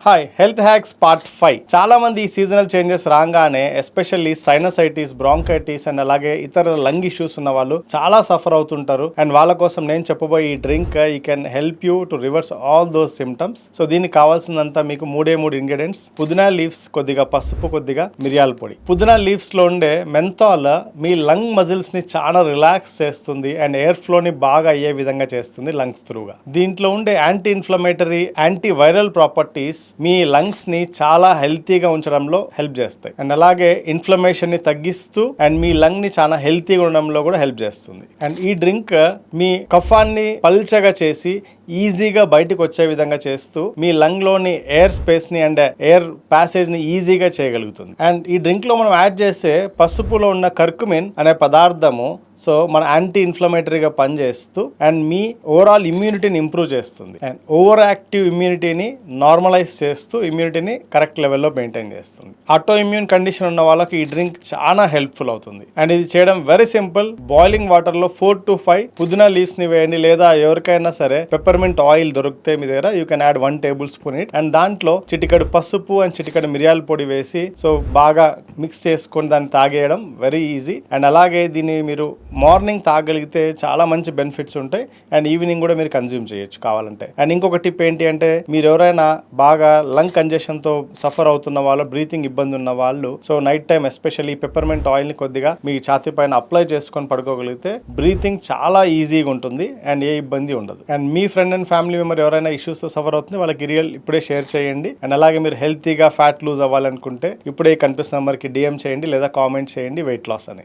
Hi health hacks part 5. చాలా మంది ఈ సీజనల్ చేంజెస్ రాగానే ఎస్పెషల్లీ సైనసైటిస్, బ్రాంకైటిస్ అండ్ అలాగే ఇతర లంగ్ ఇష్యూస్ ఉన్న వాళ్ళు చాలా సఫర్ అవుతుంటారు. అండ్ వాళ్ళ కోసం నేను చెప్పబోయే ఈ డ్రింక్ ఈ can help you to reverse all those symptoms. So దీనికి కావాల్సిందంతా మీకు మూడు ఇంగ్రీడియంట్స్: పుదీనా లీవ్స్, కొద్దిగా పసుపు, కొద్దిగా మిరియాల పొడి. పుదీనా లీవ్స్ లో ఉండే మెంథాల్ మీ లంగ్ మజిల్స్ ని చాలా రిలాక్స్ చేస్తుంది అండ్ ఎయిర్ ఫ్లో ని బాగా అయ్యే విధంగా చేస్తుంది లంగ్స్ త్రూగా. దీంట్లో ఉండే anti inflammatory, anti viral properties మీ లంగ్స్ ని చాలా హెల్తీగా ఉంచడంలో హెల్ప్ చేస్తాయి. అండ్ అలాగే ఇన్ఫ్లమేషన్ ని తగ్గిస్తూ అండ్ మీ లంగ్ ని చాలా హెల్తీగా ఉండడంలో కూడా హెల్ప్ చేస్తుంది. అండ్ ఈ డ్రింక్ మీ కఫాన్ని పల్చగా చేసి ఈజీగా బయటకు వచ్చే విధంగా చేస్తూ మీ లంగ్ లోని ఎయిర్ స్పేస్ ని అండ్ ఎయిర్ ప్యాసేజ్ ని ఈజీగా చేయగలుగుతుంది. అండ్ ఈ డ్రింక్ లో మనం యాడ్ చేసే పసుపులో ఉన్న కర్కుమిన్ అనే పదార్థము సో మన యాంటీ ఇన్ఫ్లమేటరీగా పనిచేస్తూ అండ్ మీ ఓవరాల్ ఇమ్యూనిటీని ఇంప్రూవ్ చేస్తుంది అండ్ ఓవర్ యాక్టివ్ ఇమ్యూనిటీని నార్మలైజ్ చేస్తూ ఇమ్యూనిటీని కరెక్ట్ లెవెల్లో మెయింటైన్ చేస్తుంది. ఆటో ఇమ్యూన్ కండిషన్ ఉన్న వాళ్ళకి ఈ డ్రింక్ చాలా హెల్ప్ఫుల్ అవుతుంది. అండ్ ఇది చేయడం వెరీ సింపుల్. బాయిలింగ్ వాటర్ లో 4 to 5 పుదీనా లీవ్స్ ని వేయండి, లేదా ఎవరికైనా సరే పెప్పర్మెంట్ ఆయిల్ దొరికితే మీ దగ్గర you can add 1 tablespoon it. And దాంట్లో చిటికెడు పసుపు అండ్ చిటికెడు మిరియాల పొడి వేసి సో బాగా మిక్స్ చేసుకొని దాన్ని తాగేయడం వెరీ ఈజీ. అండ్ అలాగే దీన్ని మీరు మార్నింగ్ తాగలిగితే చాలా మంచి బెనిఫిట్స్ ఉంటాయి అండ్ ఈవినింగ్ కూడా మీరు కన్జ్యూమ్ చేయొచ్చు కావాలంటే. అండ్ ఇంకొక టిప్ ఏంటి అంటే, మీరు ఎవరైనా బాగా లంగ్ కంజెషన్ తో సఫర్ అవుతున్న వాళ్ళు, బ్రీతింగ్ ఇబ్బంది ఉన్న వాళ్ళు so night time especially peppermint oil ని కొద్దిగా మీ ఛాతీ పైన అప్లై చేసుకొని పడుకోగలిగితే బ్రీతింగ్ చాలా ఈజీగా ఉంటుంది అండ్ ఏ ఇబ్బంది ఉండదు. And me friend and family member ఎవరైనా ఇష్యూస్ తో సఫర్ అవుతుంది వాళ్ళకి రియల్ ఇప్పుడే షేర్ చేయండి. అండ్ అలాగే మీరు హెల్తీగా ఫ్యాట్ లూజ్ అవ్వాలనుకుంటే ఇప్పుడే కనిపిస్తున్న నెంబర్కి DM చేయండి లేదా కామెంట్ చేయండి వెయిట్ లాస్ అని.